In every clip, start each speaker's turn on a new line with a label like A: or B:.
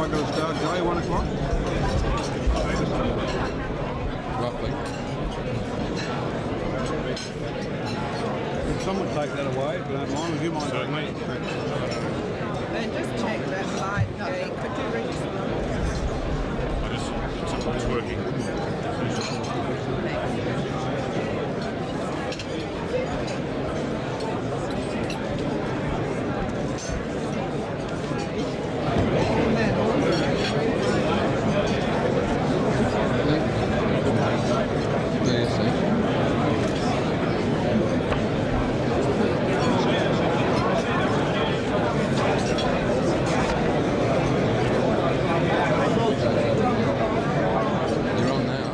A: I got to start, Guy, 1 o'clock?
B: Roughly.
A: Could someone take that away, if you don't mind? Would you mind?
C: Certainly.
D: Just check that light, Guy. Could you reach
C: It's working.
B: You're on now.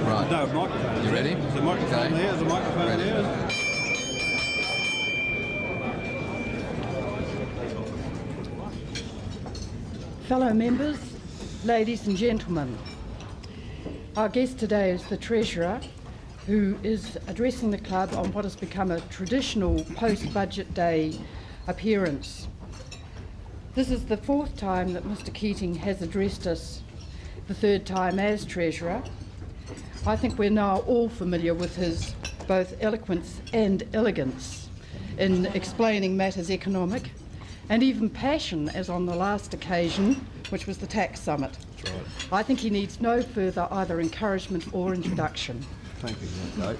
B: Right.
A: No, microphone.
B: You ready?
A: Is the microphone
B: Okay.
A: there? Is the microphone
B: Ready.
A: there?
E: Fellow members, ladies and gentlemen, our guest today is the Treasurer, who is addressing the club on what has become a traditional post-budget day appearance. This is the 4th time that Mr Keating has addressed us, the 3rd time as Treasurer. I think we're now all familiar with his both eloquence and elegance in explaining matters economic, and even passion, as on the last occasion, which was the tax summit.
A: That's right.
E: I think he needs no further either encouragement or introduction.
A: Thank you, Guy.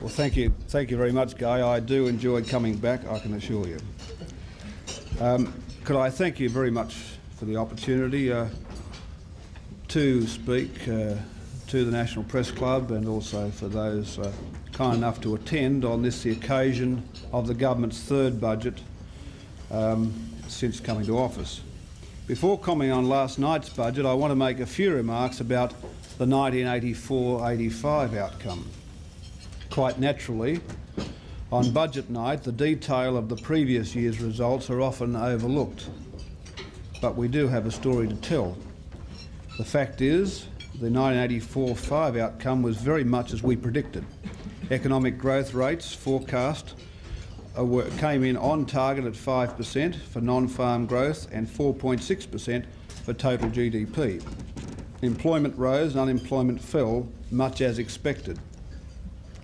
A: Well, thank you very much, Guy. I do enjoy coming back, I can assure you. Could I thank you very much for the opportunity to speak to the National Press Club, and also for those kind enough to attend on this, the occasion of the government's 3rd budget since coming to office. Before commenting on last night's budget, I want to make a few remarks about the 1984-85 outcome. Quite naturally, on budget night, the detail of the previous year's results are often overlooked, but we do have a story to tell. The fact is, the 1984-5 outcome was very much as we predicted. Economic growth rates forecast came in on target at 5% for non-farm growth and 4.6% for total GDP. Employment rose and unemployment fell, much as expected.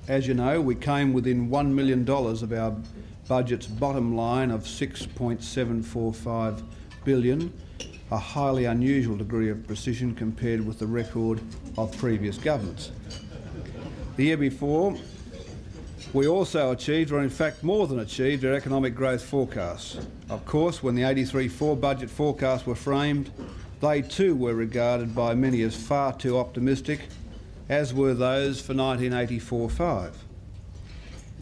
A: As you know, we came within $1 million of our budget's bottom line of $6.745 billion, a highly unusual degree of precision compared with the record of previous governments. The year before, we also achieved, or in fact more than achieved, our economic growth forecasts. Of course, when the 83-4 budget forecasts were framed, they too were regarded by many as far too optimistic, as were those for 1984-5.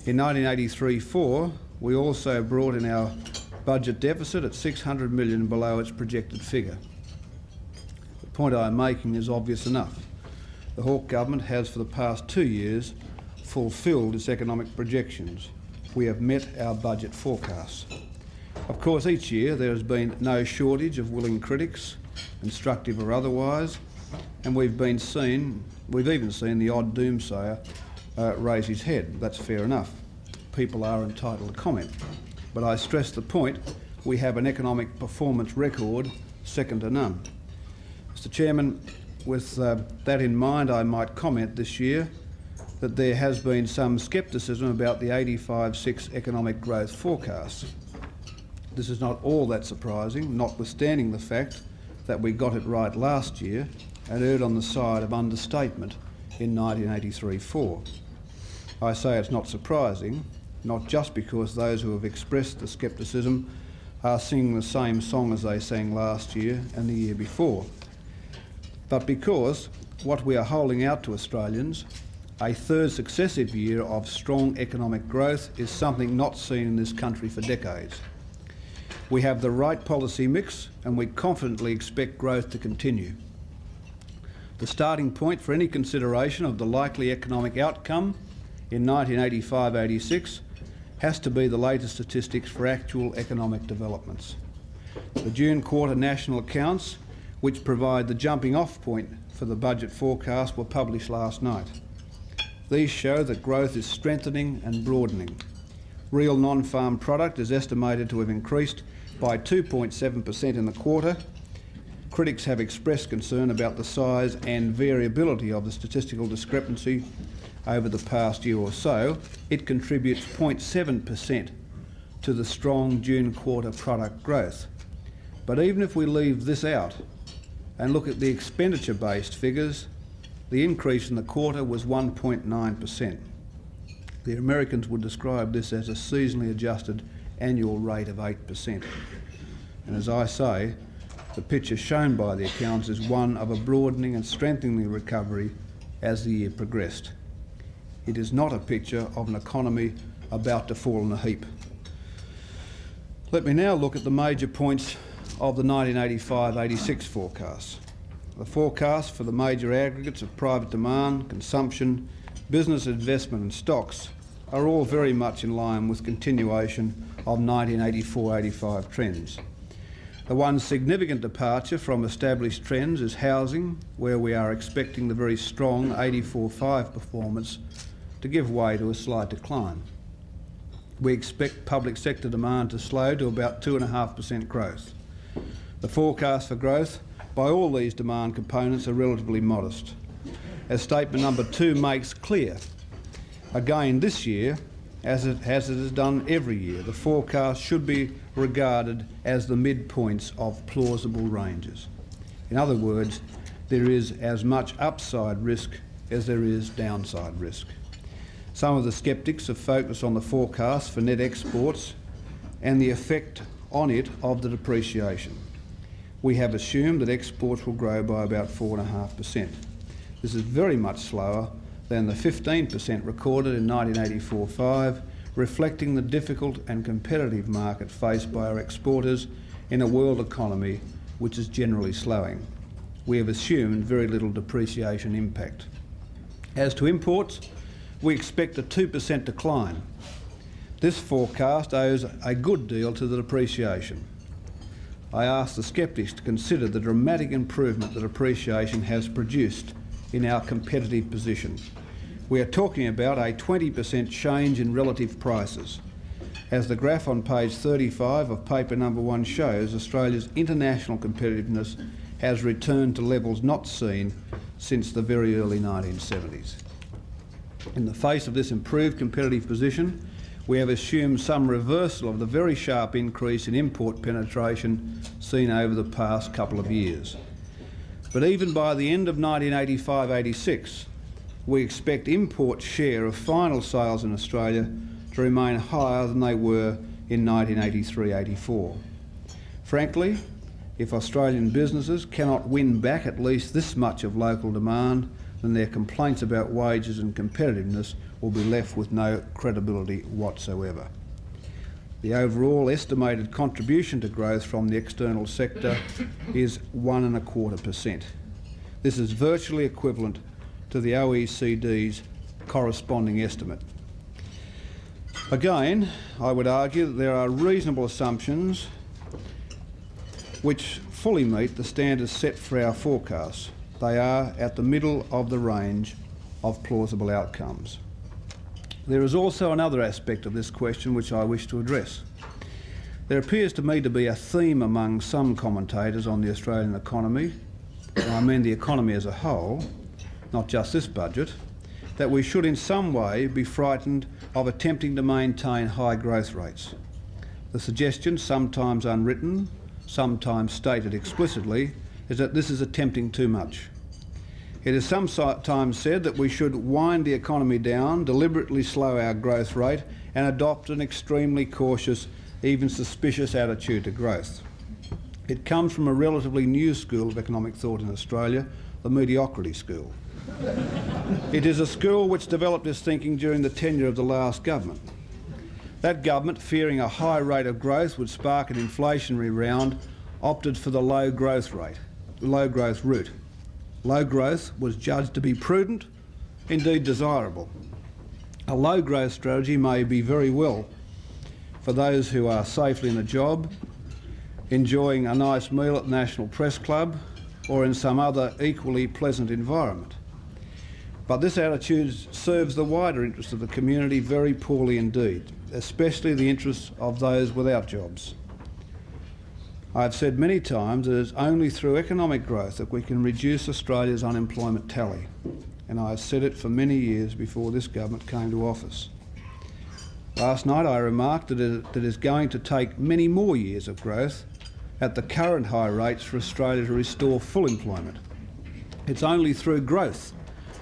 A: In 1983-4, we also brought in our budget deficit at $600 million below its projected figure. The point I am making is obvious enough. The Hawke government has for the past 2 years fulfilled its economic projections. We have met our budget forecasts. Of course, each year there has been no shortage of willing critics, constructive or otherwise, and we've even seen the odd doomsayer raise his head. That's fair enough. People are entitled to comment. But I stress the point, we have an economic performance record second to none. Mr Chairman, with that in mind, I might comment this year that there has been some scepticism about the 85-6 economic growth forecasts. This is not all that surprising, notwithstanding the fact that we got it right last year and erred on the side of understatement in 1983-4. I say it's not surprising, not just because those who have expressed the scepticism are singing the same song as they sang last year and the year before, but because what we are holding out to Australians, a 3rd successive year of strong economic growth, is something not seen in this country for decades. We have the right policy mix and we confidently expect growth to continue. The starting point for any consideration of the likely economic outcome in 1985-86 has to be the latest statistics for actual economic developments. The June quarter national accounts, which provide the jumping off point for the budget forecast, were published last night. These show that growth is strengthening and broadening. Real non-farm product is estimated to have increased by 2.7% in the quarter. Critics have expressed concern about the size and variability of the statistical discrepancy over the past year or so. It contributes 0.7% to the strong June quarter product growth. But even if we leave this out and look at the expenditure-based figures, the increase in the quarter was 1.9%. The Americans would describe this as a seasonally adjusted annual rate of 8%. And as I say, the picture shown by the accounts is one of a broadening and strengthening recovery as the year progressed. It is not a picture of an economy about to fall in a heap. Let me now look at the major points of the 1985-86 forecasts. The forecasts for the major aggregates of private demand, consumption, business investment and stocks are all very much in line with continuation of 1984-85 trends. The one significant departure from established trends is housing, where we are expecting the very strong 84-5 performance to give way to a slight decline. We expect public sector demand to slow to about 2.5% growth. The forecast for growth by all these demand components are relatively modest. As statement number 2 makes clear, again this year, as it has done every year, the forecast should be regarded as the midpoints of plausible ranges. In other words, there is as much upside risk as there is downside risk. Some of the sceptics have focused on the forecast for net exports and the effect on it of the depreciation. We have assumed that exports will grow by about 4.5%. This is very much slower than the 15% recorded in 1984-5, reflecting the difficult and competitive market faced by our exporters in a world economy which is generally slowing. We have assumed very little depreciation impact. As to imports, we expect a 2% decline. This forecast owes a good deal to the depreciation. I ask the sceptics to consider the dramatic improvement that depreciation has produced in our competitive position. We are talking about a 20% change in relative prices. As the graph on page 35 of paper number 1 shows, Australia's international competitiveness has returned to levels not seen since the very early 1970s. In the face of this improved competitive position, we have assumed some reversal of the very sharp increase in import penetration seen over the past couple of years. But even by the end of 1985-86, we expect import share of final sales in Australia to remain higher than they were in 1983-84. Frankly, if Australian businesses cannot win back at least this much of local demand, then their complaints about wages and competitiveness will be left with no credibility whatsoever. The overall estimated contribution to growth from the external sector is 1.25%. This is virtually equivalent to the OECD's corresponding estimate. Again, I would argue that there are reasonable assumptions which fully meet the standards set for our forecasts. They are at the middle of the range of plausible outcomes. There is also another aspect of this question which I wish to address. There appears to me to be a theme among some commentators on the Australian economy, and I mean the economy as a whole, not just this budget, that we should in some way be frightened of attempting to maintain high growth rates. The suggestion, sometimes unwritten, sometimes stated explicitly, is that this is attempting too much. It is sometimes said that we should wind the economy down, deliberately slow our growth rate and adopt an extremely cautious, even suspicious attitude to growth. It comes from a relatively new school of economic thought in Australia, the mediocrity school. It is a school which developed this thinking during the tenure of the last government. That government, fearing a high rate of growth would spark an inflationary round, opted for the low growth route. Low growth was judged to be prudent, indeed desirable. A low growth strategy may be very well for those who are safely in a job, enjoying a nice meal at the National Press Club or in some other equally pleasant environment. But this attitude serves the wider interests of the community very poorly indeed, especially the interests of those without jobs. I have said many times that it is only through economic growth that we can reduce Australia's unemployment tally, and I have said it for many years before this government came to office. Last night I remarked that it is going to take many more years of growth at the current high rates for Australia to restore full employment. It's only through growth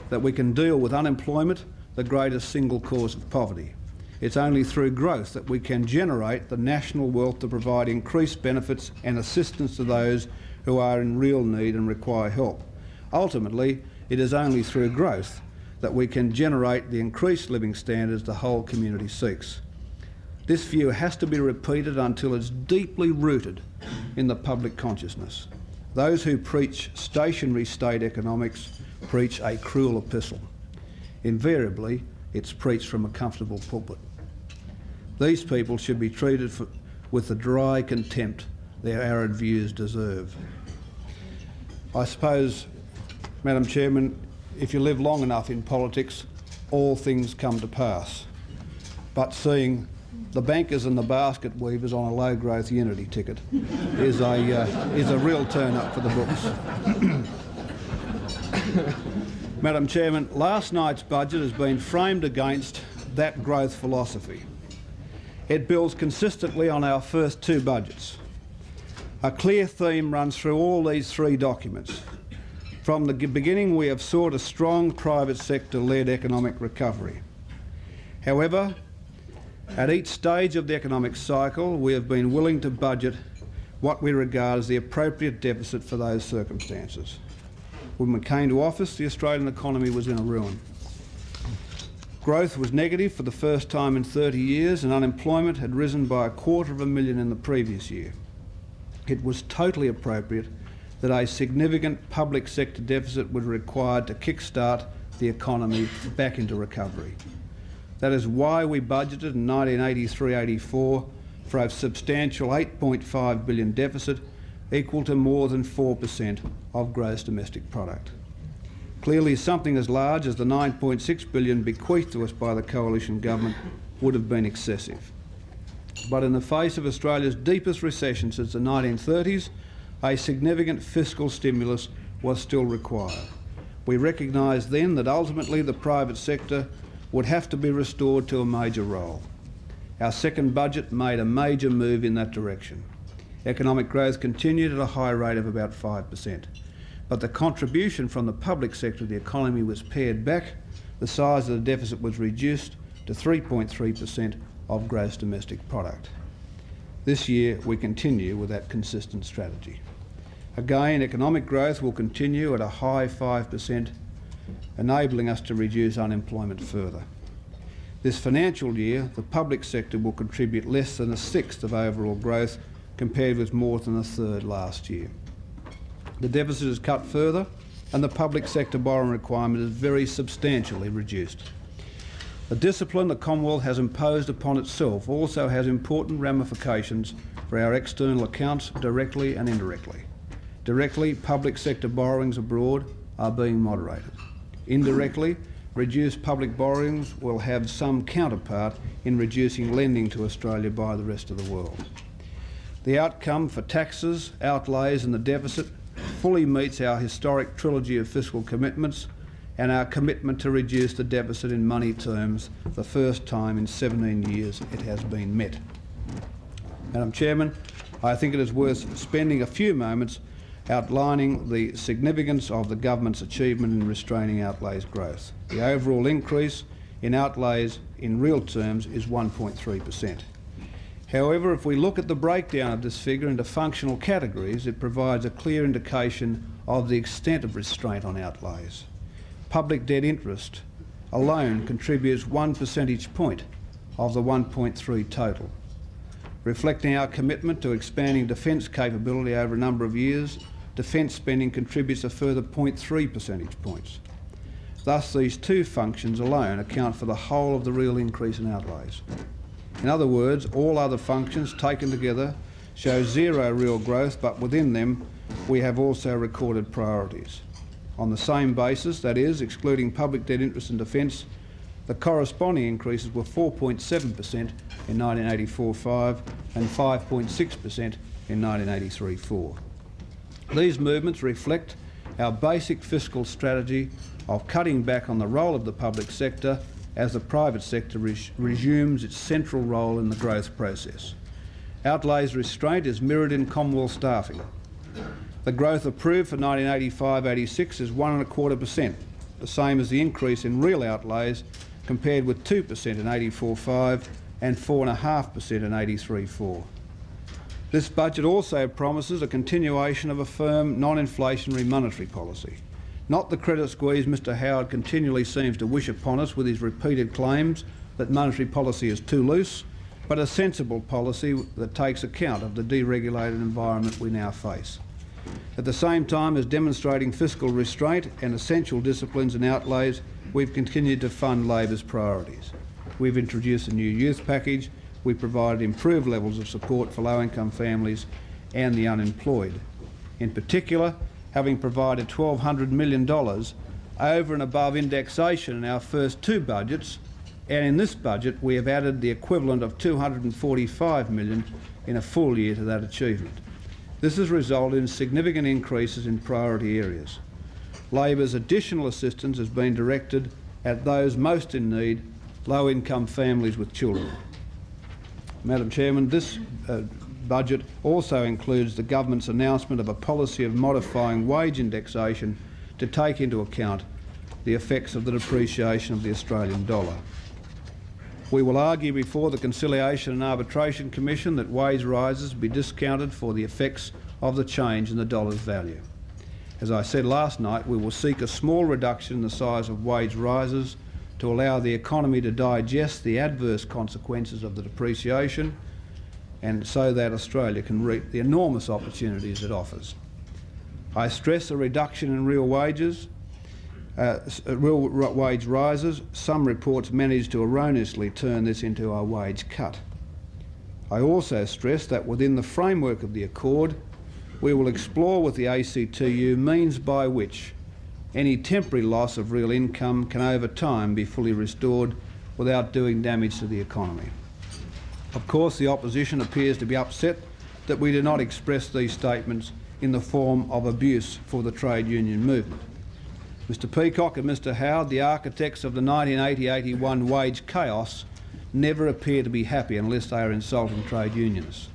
A: that we can deal with unemployment, the greatest single cause of poverty. It's only through growth that we can generate the national wealth to provide increased benefits and assistance to those who are in real need and require help. Ultimately, it is only through growth that we can generate the increased living standards the whole community seeks. This view has to be repeated until it's deeply rooted in the public consciousness. Those who preach stationary state economics preach a cruel epistle. Invariably, it's preached from a comfortable pulpit. These people should be treated with the dry contempt their arid views deserve. I suppose, Madam Chairman, if you live long enough in politics, all things come to pass. But seeing the bankers and the basket weavers on a low-growth unity ticket is a real turn-up for the books. Madam Chairman, last night's budget has been framed against that growth philosophy. It builds consistently on our first two budgets. A clear theme runs through all these three documents. From the beginning, we have sought a strong private sector-led economic recovery. However, at each stage of the economic cycle, we have been willing to budget what we regard as the appropriate deficit for those circumstances. When we came to office, the Australian economy was in a ruin. Growth was negative for the first time in 30 years and unemployment had risen by 250,000 in the previous year. It was totally appropriate that a significant public sector deficit was required to kick-start the economy back into recovery. That is why we budgeted in 1983-84 for a substantial $8.5 billion deficit, equal to more than 4% of gross domestic product. Clearly, something as large as the $9.6 billion bequeathed to us by the coalition government would have been excessive. But in the face of Australia's deepest recession since the 1930s, a significant fiscal stimulus was still required. We recognised then that ultimately the private sector would have to be restored to a major role. Our second budget made a major move in that direction. Economic growth continued at a high rate of about 5%. But the contribution from the public sector to the economy was pared back, the size of the deficit was reduced to 3.3% of gross domestic product. This year we continue with that consistent strategy. Again, economic growth will continue at a high 5%, enabling us to reduce unemployment further. This financial year, the public sector will contribute less than a sixth of overall growth, compared with more than a third last year. The deficit is cut further and the public sector borrowing requirement is very substantially reduced. The discipline the Commonwealth has imposed upon itself also has important ramifications for our external accounts, directly and indirectly. Directly, public sector borrowings abroad are being moderated. Indirectly, reduced public borrowings will have some counterpart in reducing lending to Australia by the rest of the world. The outcome for taxes, outlays and the deficit fully meets our historic trilogy of fiscal commitments and our commitment to reduce the deficit in money terms, the first time in 17 years it has been met. Madam Chairman, I think it is worth spending a few moments outlining the significance of the government's achievement in restraining outlays growth. The overall increase in outlays in real terms is 1.3%. However, if we look at the breakdown of this figure into functional categories, it provides a clear indication of the extent of restraint on outlays. Public debt interest alone contributes 1 percentage point of the 1.3 total. Reflecting our commitment to expanding defence capability over a number of years, defence spending contributes a further 0.3 percentage points. Thus, these two functions alone account for the whole of the real increase in outlays. In other words, all other functions taken together show zero real growth, but within them we have also recorded priorities. On the same basis, that is, excluding public debt interest and defence, the corresponding increases were 4.7% in 1984-5 and 5.6% in 1983-4. These movements reflect our basic fiscal strategy of cutting back on the role of the public sector as the private sector resumes its central role in the growth process. Outlays restraint is mirrored in Commonwealth staffing. The growth approved for 1985-86 is 1.25%, the same as the increase in real outlays, compared with 2% in 84-5 and 4.5% in 83-4. This budget also promises a continuation of a firm, non-inflationary monetary policy. Not the credit squeeze Mr Howard continually seems to wish upon us with his repeated claims that monetary policy is too loose, but a sensible policy that takes account of the deregulated environment we now face. At the same time as demonstrating fiscal restraint and essential disciplines and outlays, we've continued to fund Labor's priorities. We've introduced a new youth package. We've provided improved levels of support for low-income families and the unemployed. In particular, having provided $1,200 million over and above indexation in our first two budgets, and in this budget we have added the equivalent of $245 million in a full year to that achievement. This has resulted in significant increases in priority areas. Labor's additional assistance has been directed at those most in need, low-income families with children. Madam Chairman, this budget also includes the government's announcement of a policy of modifying wage indexation to take into account the effects of the depreciation of the Australian dollar. We will argue before the Conciliation and Arbitration Commission that wage rises be discounted for the effects of the change in the dollar's value. As I said last night, we will seek a small reduction in the size of wage rises to allow the economy to digest the adverse consequences of the depreciation, and so that Australia can reap the enormous opportunities it offers. I stress a reduction in real wages, real wage rises. Some reports manage to erroneously turn this into a wage cut. I also stress that within the framework of the Accord, we will explore with the ACTU means by which any temporary loss of real income can over time be fully restored without doing damage to the economy. Of course, the opposition appears to be upset that we do not express these statements in the form of abuse for the trade union movement. Mr Peacock and Mr Howard, the architects of the 1980-81 wage chaos, never appear to be happy unless they are insulting trade unionists.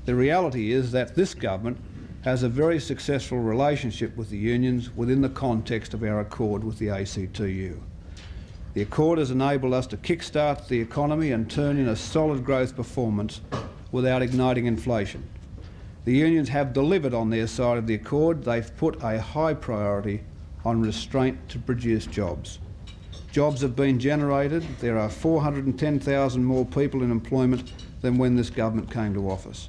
A: The reality is that this government has a very successful relationship with the unions within the context of our accord with the ACTU. The accord has enabled us to kickstart the economy and turn in a solid growth performance without igniting inflation. The unions have delivered on their side of the accord. They've put a high priority on restraint to produce jobs. Jobs have been generated. There are 410,000 more people in employment than when this government came to office.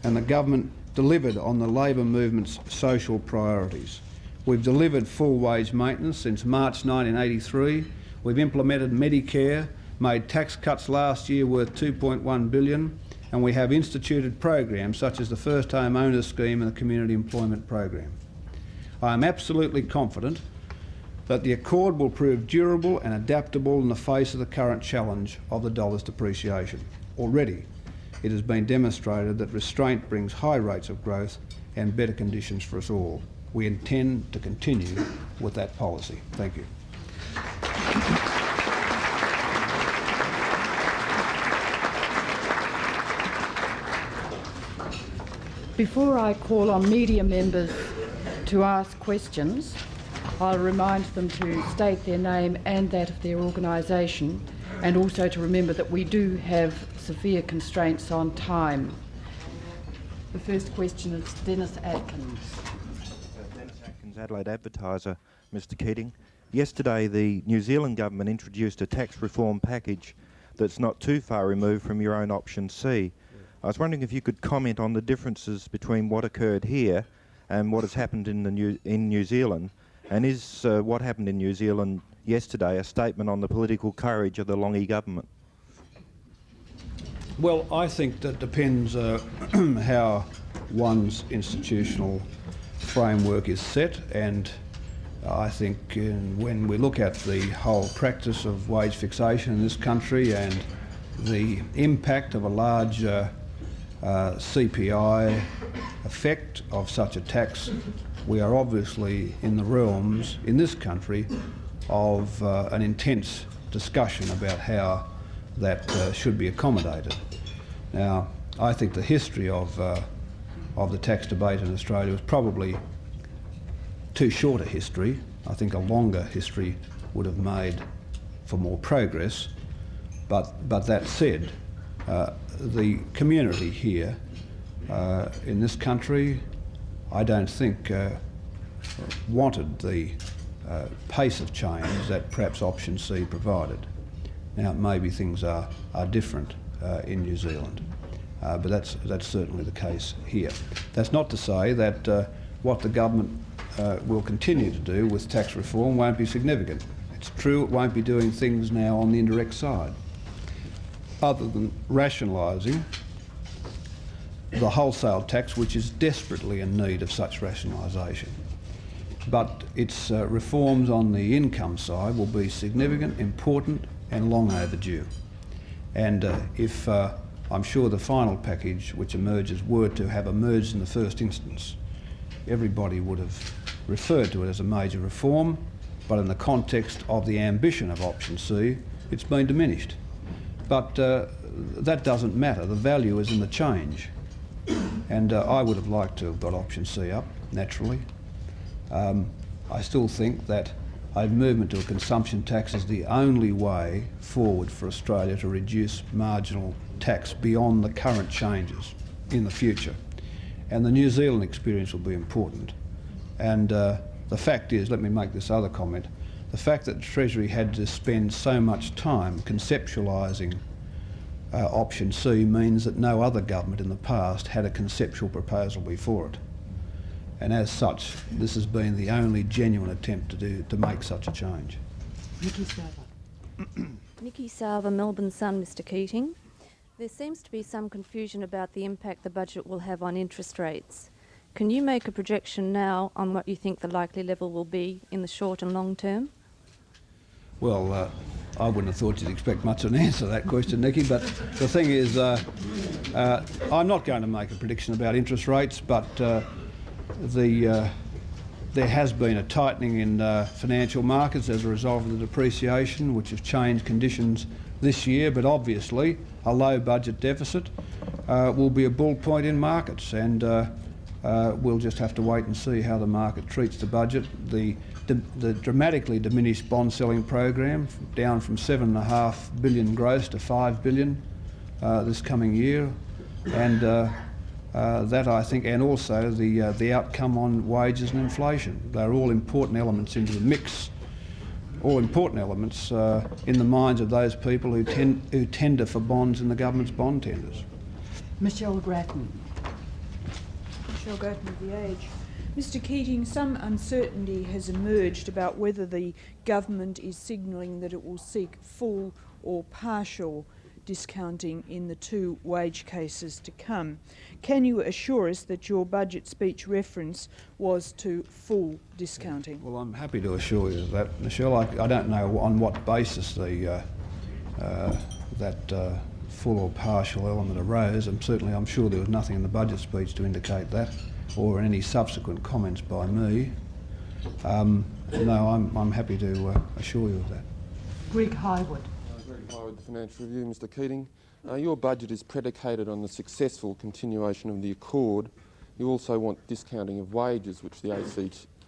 A: And the government delivered on the Labor movement's social priorities. We've delivered full wage maintenance since March 1983. We've implemented Medicare, made tax cuts last year worth $2.1 billion, and we have instituted programs such as the First Home Owners Scheme and the Community Employment Program. I am absolutely confident that the Accord will prove durable and adaptable in the face of the current challenge of the dollar's depreciation. Already, it has been demonstrated that restraint brings high rates of growth and better conditions for us all. We intend to continue with that policy. Thank you.
E: Before I call on media members to ask questions, I'll remind them to state their name and that of their organisation, and also to remember that we do have severe constraints on time. The first question is Dennis Atkins.
C: Dennis Atkins, Adelaide Advertiser. Mr Keating, yesterday the New Zealand government introduced a tax reform package that's not too far removed from your own option C. I was wondering if you could comment on the differences between what occurred here and what has happened in New Zealand, and is what happened in New Zealand yesterday a statement on the political courage of the Longy government?
A: Well, I think that depends how one's institutional framework is set, and I think when we look at the whole practice of wage fixation in this country and the impact of a large CPI effect of such a tax, we are obviously in the realms in this country of an intense discussion about how that should be accommodated. Now, I think the history of the tax debate in Australia was probably too short a history. I think a longer history would have made for more progress. But that said, the community here in this country, I don't think wanted the pace of change that perhaps Option C provided. Now, maybe things are different in New Zealand, but that's certainly the case here. That's not to say that what the government will continue to do with tax reform won't be significant. It's true it won't be doing things now on the indirect side, other than rationalising the wholesale tax, which is desperately in need of such rationalisation. But its reforms on the income side will be significant, important and long overdue. And if I'm sure the final package which emerges were to have emerged in the first instance, everybody would have referred to it as a major reform, but in the context of the ambition of Option C, it's been diminished. But that doesn't matter. The value is in the change. And I would have liked to have got Option C up, naturally. I still think that a movement to a consumption tax is the only way forward for Australia to reduce marginal tax beyond the current changes in the future. And the New Zealand experience will be important. And the fact is, let me make this other comment, the fact that the Treasury had to spend so much time conceptualising Option C means that no other government in the past had a conceptual proposal before it. And as such, this has been the only genuine attempt to make such a change.
E: Nikki Sava.
F: Nikki Sava, Melbourne Sun, Mr Keating. There seems to be some confusion about the impact the budget will have on interest rates. Can you make a projection now on what you think the likely level will be in the short and long term?
A: Well, I wouldn't have thought you'd expect much of an answer to that question, Nikki, but the thing is, I'm not going to make a prediction about interest rates, but there has been a tightening in financial markets as a result of the depreciation, which have changed conditions this year, but obviously a low budget deficit will be a bull point in markets, and we'll just have to wait and see how the market treats the budget. The dramatically diminished bond selling program, down from $7.5 billion gross to $5 billion this coming year, and that I think, and also the outcome on wages and inflation. They're all important elements into the mix, all important elements in the minds of those people who tender for bonds in the government's bond tenders.
E: Michelle Grattan.
G: Michelle Grattan of The Age. Mr Keating, some uncertainty has emerged about whether the government is signalling that it will seek full or partial discounting in the two wage cases to come. Can you assure us that your budget speech reference was to full discounting?
A: Well, I'm happy to assure you of that, Michelle. I don't know on what basis that full or partial element arose, and certainly I'm sure there was nothing in the budget speech to indicate that, or any subsequent comments by me. No, I'm happy to assure you of that.
E: Greg Highwood.
B: Greg Highwood, the Financial Review. Mr Keating, your budget is predicated on the successful continuation of the Accord. You also want discounting of wages, which the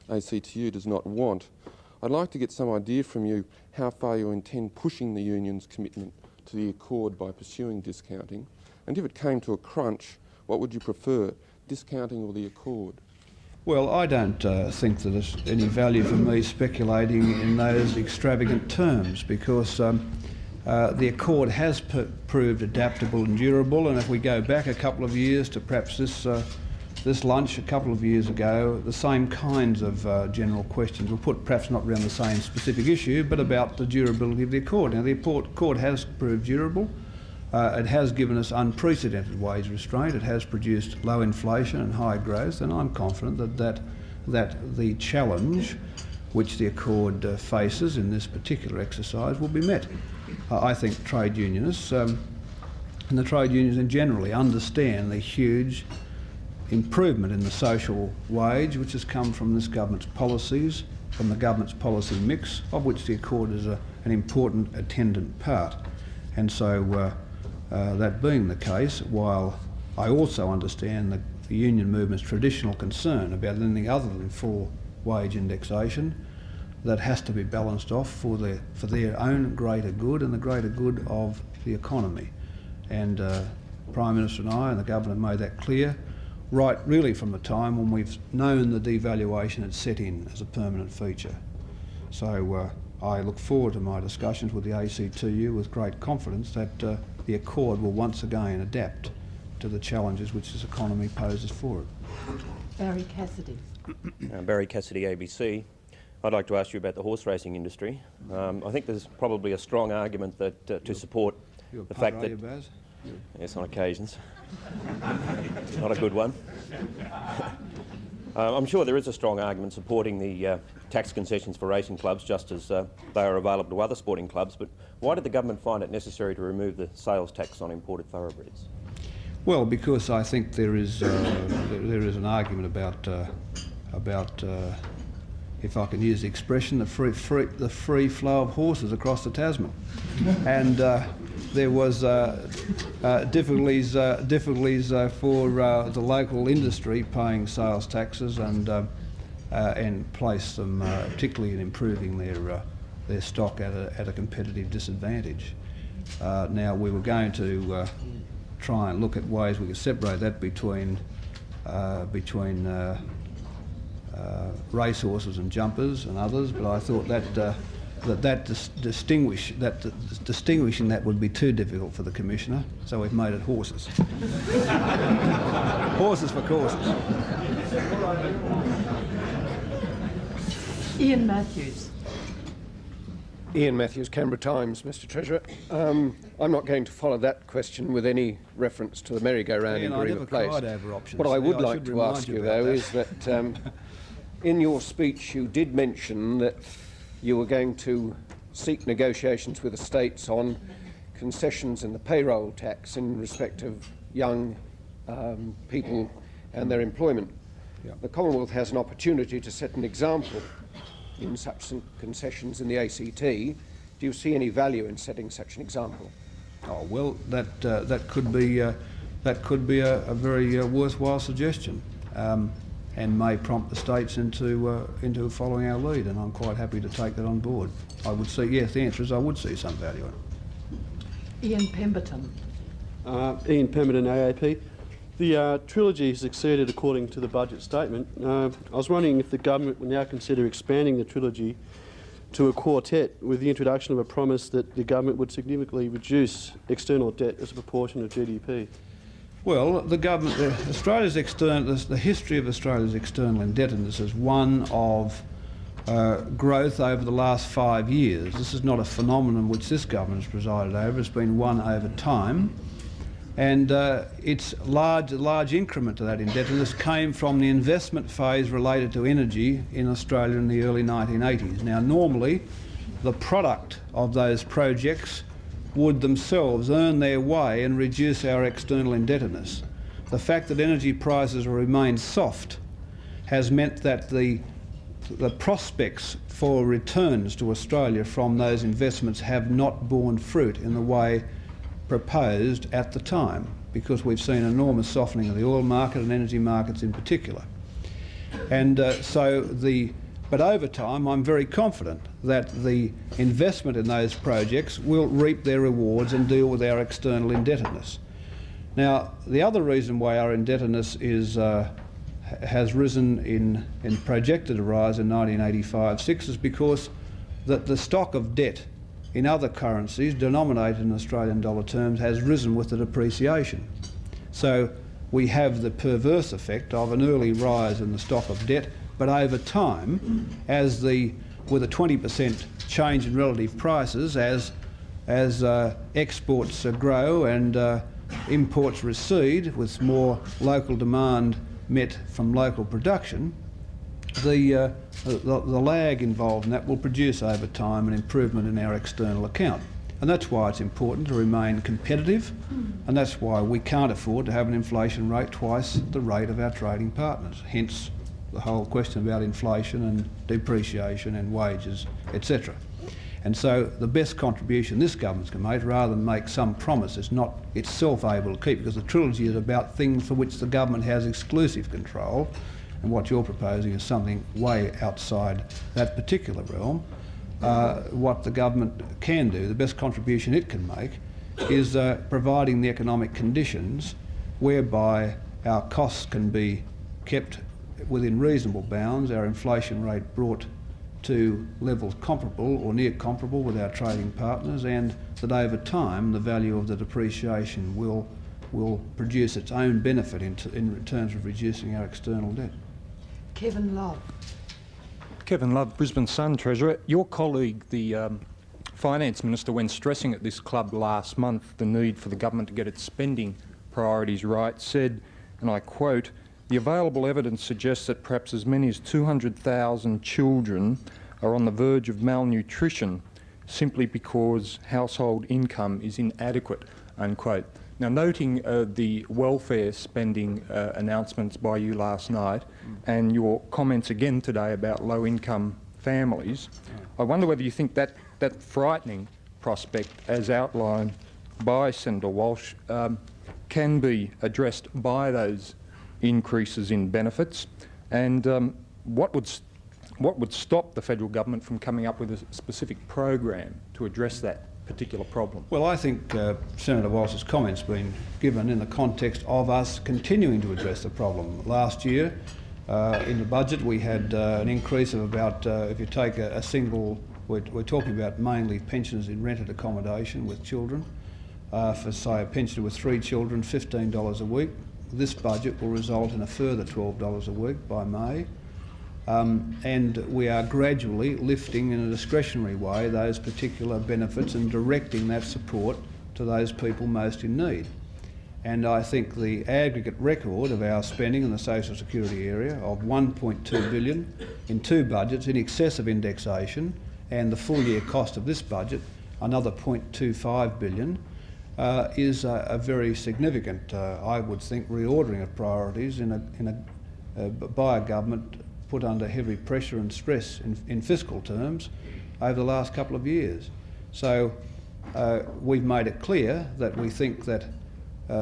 B: ACTU does not want. I'd like to get some idea from you how far you intend pushing the union's commitment to the Accord by pursuing discounting, and if it came to a crunch, what would you prefer, discounting or the Accord?
A: Well, I don't think that there's any value for me speculating in those extravagant terms, because the Accord has proved adaptable and durable, and if we go back a couple of years to perhaps this lunch a couple of years ago, the same kinds of general questions were put, perhaps not around the same specific issue, but about the durability of the Accord. Now, the Accord has proved durable. It has given us unprecedented wage restraint. It has produced low inflation and high growth, and I'm confident that the challenge which the Accord faces in this particular exercise will be met. I think trade unionists and the trade unions in generally understand the huge improvement in the social wage which has come from this government's policies, from the government's policy mix, of which the Accord is an important attendant part. And so that being the case, while I also understand the union movement's traditional concern about anything other than full wage indexation, that has to be balanced off for their own greater good and the greater good of the economy. And Prime Minister and I and the government made that clear right really from the time when we've known the devaluation had set in as a permanent feature. So I look forward to my discussions with the ACTU with great confidence that the Accord will once again adapt to the challenges which this economy poses for it.
E: Barry Cassidy.
H: Barry Cassidy, ABC. I'd like to ask you about the horse racing industry. I think there's probably a strong argument that to support the fact that...
A: Baz?
H: Yes, on occasions. Not a good one. I'm sure there is a strong argument supporting the tax concessions for racing clubs, just as they are available to other sporting clubs, but why did the government find it necessary to remove the sales tax on imported thoroughbreds?
A: Well, because I think there is an argument about if I can use the expression, the free flow of horses across the Tasman, and there was difficulties for the local industry paying sales taxes and place them particularly in improving their stock at a competitive disadvantage. Now we were going to try and look at ways we could separate that between racehorses and jumpers and others, but I thought distinguishing that would be too difficult for the Commissioner, so we've made it horses. Horses for courses.
E: Ian Matthews.
I: Ian Matthews, Canberra Times, Mr Treasurer. I'm not going to follow that question with any reference to the merry-go-round in Bereava Place. What I would like to ask you, though, is that in your speech you did mention that you were going to seek negotiations with the states on concessions in the payroll tax in respect of young people and their employment.
A: Yep.
I: The Commonwealth has an opportunity to set an example in such concessions in the ACT. Do you see any value in setting such an example?
A: Oh well, that could be a very worthwhile suggestion, and may prompt the states into following our lead, and I'm quite happy to take that on board. I would see, yes, the answer is I would see some value in it.
E: Ian Pemberton.
J: Ian Pemberton, AAP. The trilogy has succeeded according to the budget statement. I was wondering if the government will now consider expanding the trilogy to a quartet with the introduction of a promise that the government would significantly reduce external debt as a proportion of GDP.
A: Well, the government, the history of Australia's external indebtedness is one of growth over the last 5 years. This is not a phenomenon which this government has presided over. It's been one over time. And its large increment to that indebtedness came from the investment phase related to energy in Australia in the early 1980s. Now, normally, the product of those projects would themselves earn their way and reduce our external indebtedness. The fact that energy prices remain soft has meant that the prospects for returns to Australia from those investments have not borne fruit in the way proposed at the time, because we've seen enormous softening of the oil market and energy markets in particular. And but over time I'm very confident that the investment in those projects will reap their rewards and deal with our external indebtedness. Now, the other reason why our indebtedness has risen and projected to rise in 1985-6 is because that the stock of debt in other currencies denominated in Australian dollar terms has risen with the depreciation. So we have the perverse effect of an early rise in the stock of debt, but over time, with a 20% change in relative prices, as exports grow and imports recede with more local demand met from local production, the lag involved in that will produce over time an improvement in our external account. And that's why it's important to remain competitive, and that's why we can't afford to have an inflation rate twice the rate of our trading partners. Hence the whole question about inflation and depreciation and wages, etc. And so the best contribution this government's going to make, rather than make some promise it's not itself able to keep, because the trilogy is about things for which the government has exclusive control, and what you're proposing is something way outside that particular realm. What the government can do, the best contribution it can make, is providing the economic conditions whereby our costs can be kept within reasonable bounds, our inflation rate brought to levels comparable or near comparable with our trading partners, and that over time the value of the depreciation will produce its own benefit in terms of reducing our external debt.
E: Kevin Love.
K: Kevin Love, Brisbane Sun Treasurer. Your colleague, the Finance Minister, when stressing at this club last month the need for the government to get its spending priorities right, said, and I quote, "The available evidence suggests that perhaps as many as 200,000 children are on the verge of malnutrition simply because household income is inadequate," unquote. Now, noting the welfare spending announcements by you last night and your comments again today about low-income families, I wonder whether you think that frightening prospect, as outlined by Senator Walsh, can be addressed by those increases in benefits, and what would stop the federal government from coming up with a specific program to address that particular problem?
A: Well, I think Senator Walsh's comments been given in the context of us continuing to address the problem. Last year, in the budget, we had an increase of about, if you take a single, we're talking about mainly pensioners in rented accommodation with children. For, say, a pensioner with 3 children, $15 a week. This budget will result in a further $12 a week by May. And we are gradually lifting in a discretionary way those particular benefits and directing that support to those people most in need. And I think the aggregate record of our spending in the social security area of $1.2 billion in 2 budgets in excess of indexation, and the full year cost of this budget, another $0.25 billion, is a very significant, I would think, reordering of priorities by a government put under heavy pressure and stress in fiscal terms over the last couple of years. So we've made it clear that we think that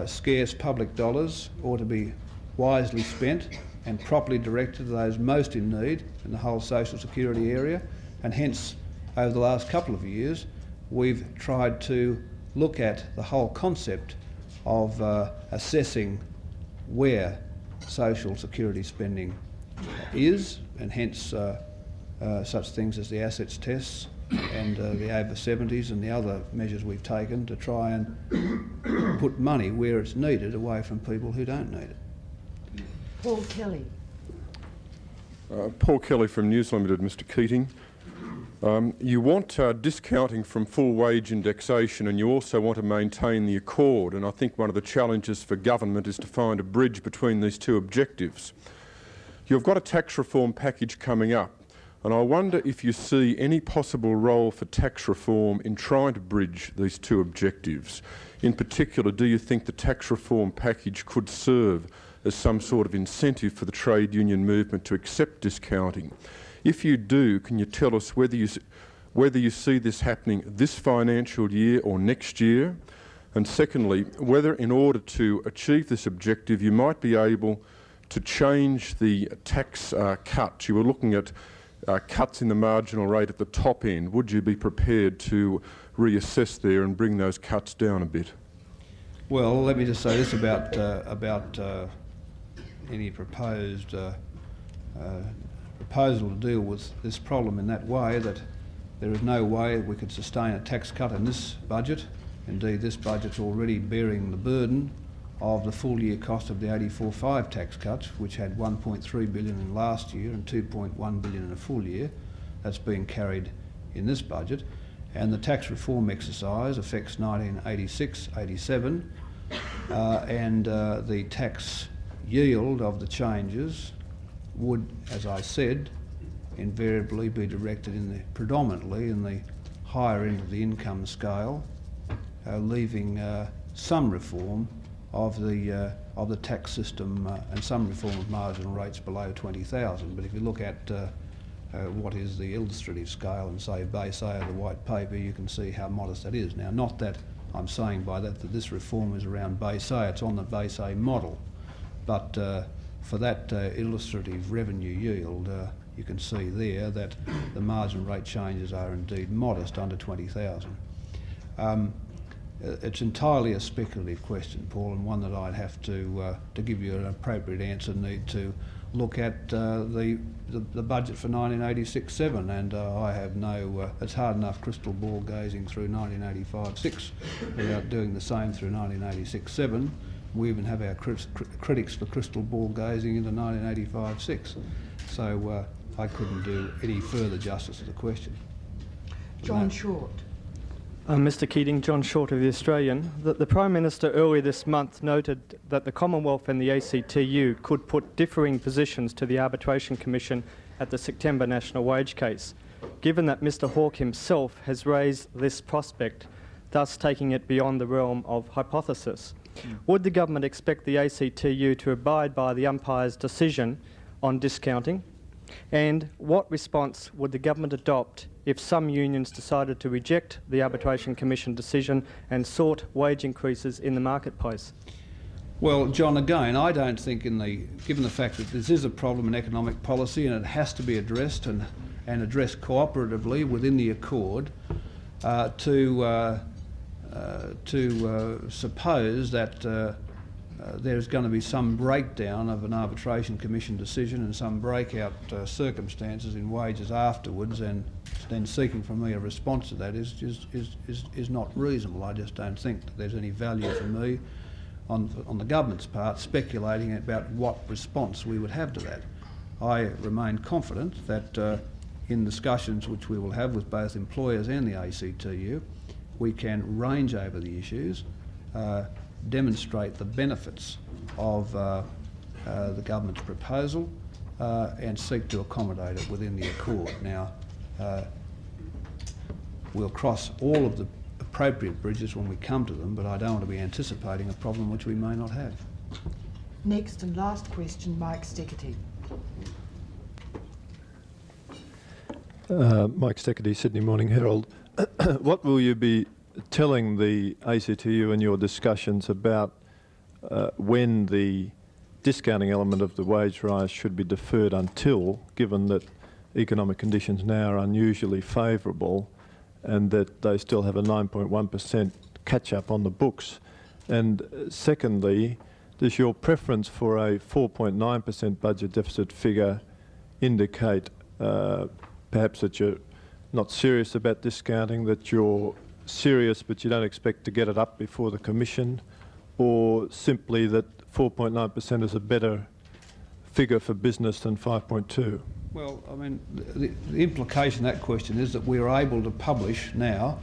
A: scarce public dollars ought to be wisely spent and properly directed to those most in need in the whole social security area, and hence over the last couple of years we've tried to look at the whole concept of assessing where social security spending is, and hence such things as the assets tests and the over 70s and the other measures we've taken to try and put money where it's needed away from people who don't need it.
E: Paul Kelly.
L: Paul Kelly from News Limited. Mr Keating, you want discounting from full wage indexation, and you also want to maintain the accord, and I think one of the challenges for government is to find a bridge between these two objectives. You've got a tax reform package coming up, and I wonder if you see any possible role for tax reform in trying to bridge these two objectives. In particular, do you think the tax reform package could serve as some sort of incentive for the trade union movement to accept discounting? If you do, can you tell us whether you see this happening this financial year or next year? And secondly, whether in order to achieve this objective you might be able to change the tax cut. You were looking at cuts in the marginal rate at the top end. Would you be prepared to reassess there and bring those cuts down a bit?
A: Well, let me just say this about any proposed proposal to deal with this problem in that way, that there is no way we could sustain a tax cut in this budget. Indeed, this budget's already bearing the burden of the full year cost of the 84.5 tax cuts, which had $1.3 billion in last year and $2.1 billion in a full year. That's being carried in this budget. And the tax reform exercise affects 1986-87, and the tax yield of the changes would, as I said, invariably be directed predominantly in the higher end of the income scale, leaving some reform of the tax system and some reform of marginal rates below 20,000. But if you look at what is the illustrative scale and say base A of the white paper, you can see how modest that is. Now, not that I'm saying by that that this reform is around base A, it's on the base A model, but for that illustrative revenue yield, you can see there that the margin rate changes are indeed modest, under 20,000. It's entirely a speculative question, Paul, and one that I'd have to give you an appropriate answer, need to look at the budget for 1986-7, and I have no, it's hard enough crystal ball gazing through 1985-6 without doing the same through 1986-7. We even have our critics for crystal ball gazing into 1985-6. So I couldn't do any further justice to the question.
E: John Short.
M: Mr Keating, John Short of The Australian. The Prime Minister earlier this month noted that the Commonwealth and the ACTU could put differing positions to the Arbitration Commission at the September National Wage case. Given that Mr Hawke himself has raised this prospect, thus taking it beyond the realm of hypothesis, would the government expect the ACTU to abide by the umpire's decision on discounting? And what response would the government adopt if some unions decided to reject the Arbitration Commission decision and sought wage increases in the marketplace?
A: Well, John, again, I don't think given the fact that this is a problem in economic policy and it has to be addressed and addressed cooperatively within the accord, to suppose that there's going to be some breakdown of an arbitration commission decision and some breakout circumstances in wages afterwards, and then seeking from me a response to that is not reasonable. I just don't think that there's any value for me on the government's part speculating about what response we would have to that. I remain confident that in discussions which we will have with both employers and the ACTU, we can range over the issues, demonstrate the benefits of the government's proposal and seek to accommodate it within the accord. Now, we'll cross all of the appropriate bridges when we come to them, but I don't want to be anticipating a problem which we may not have.
E: Next and last question, Mike Steckety.
N: Mike Steckety, Sydney Morning Herald. What will you be telling the ACTU in your discussions about when the discounting element of the wage rise should be deferred until, given that economic conditions now are unusually favourable and that they still have a 9.1% catch-up on the books? And secondly, does your preference for a 4.9% budget deficit figure indicate perhaps that you're not serious about discounting, that you're serious but you don't expect to get it up before the Commission, or simply that 4.9% is a better figure for business than 5.2?
A: Well, I mean, the implication of that question is that we are able to publish now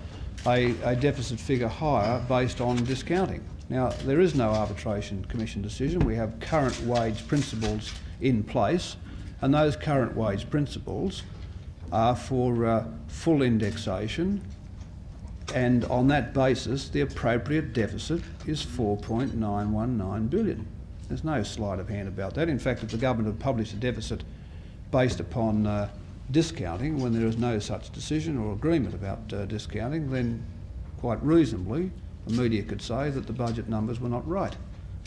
A: a deficit figure higher based on discounting. Now, there is no Arbitration Commission decision. We have current wage principles in place, and those current wage principles are for full indexation, and on that basis the appropriate deficit is 4.919 billion. There's no sleight of hand about that. In fact, if the government had published a deficit based upon discounting when there is no such decision or agreement about discounting, then quite reasonably the media could say that the budget numbers were not right.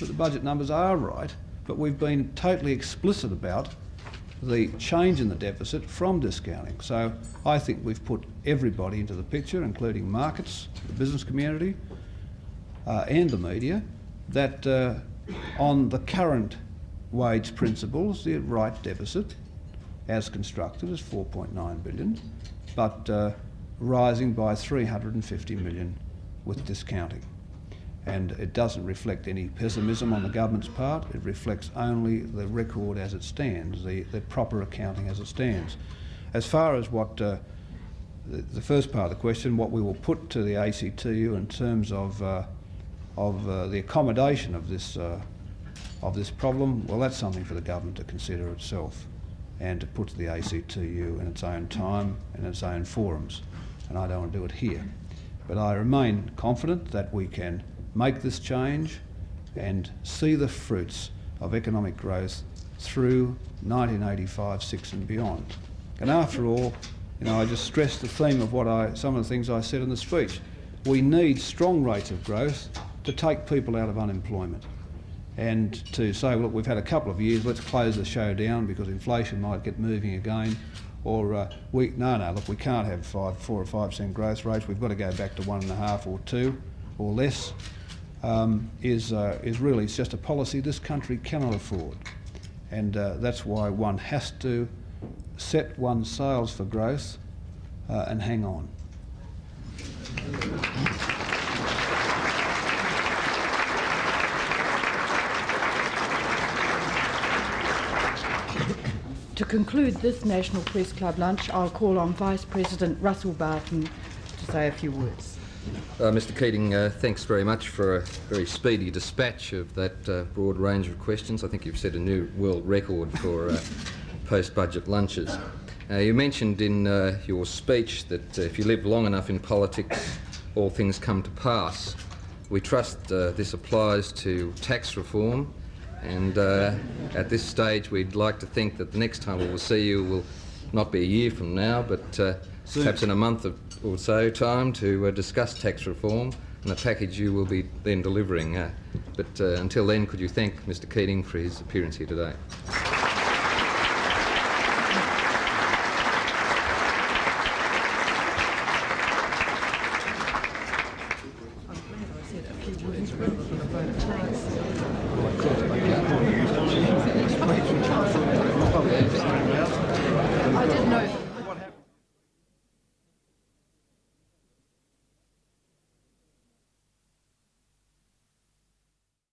A: But the budget numbers are right, but we've been totally explicit about the change in the deficit from discounting. So I think we've put everybody into the picture, including markets, the business community and the media, that on the current wage principles, the right deficit as constructed is 4.9 billion, but rising by 350 million with discounting. And it doesn't reflect any pessimism on the government's part. It reflects only the record as it stands, the proper accounting as it stands. As far as what the first part of the question, what we will put to the ACTU in terms of the accommodation of this problem, well, that's something for the government to consider itself. and to put to the ACTU in its own time and its own forums. And I don't want to do it here. But I remain confident that we can make this change and see the fruits of economic growth through 1985, 6 and beyond. And after all, I just stressed the theme of some of the things I said in the speech. We need strong rates of growth to take people out of unemployment. And to say, look, we've had a couple of years, let's close the show down because inflation might get moving again. Or look, we can't have 4 or 5% growth rates. We've got to go back to 1.5 or 2 or less. Is really just a policy this country cannot afford, and that's why one has to set one's sails for growth and hang on.
E: To conclude this National Press Club lunch, I'll call on Vice President Russell Barton to say a few words.
O: Mr Keating, thanks very much for a very speedy dispatch of that broad range of questions. I think you've set a new world record for post-budget lunches. You mentioned in your speech that if you live long enough in politics, all things come to pass. We trust this applies to tax reform, and at this stage we'd like to think that the next time we will see you will not be a year from now, but perhaps in a month or so time to discuss tax reform and the package you will be then delivering. But until then, could you thank Mr Keating for his appearance here today?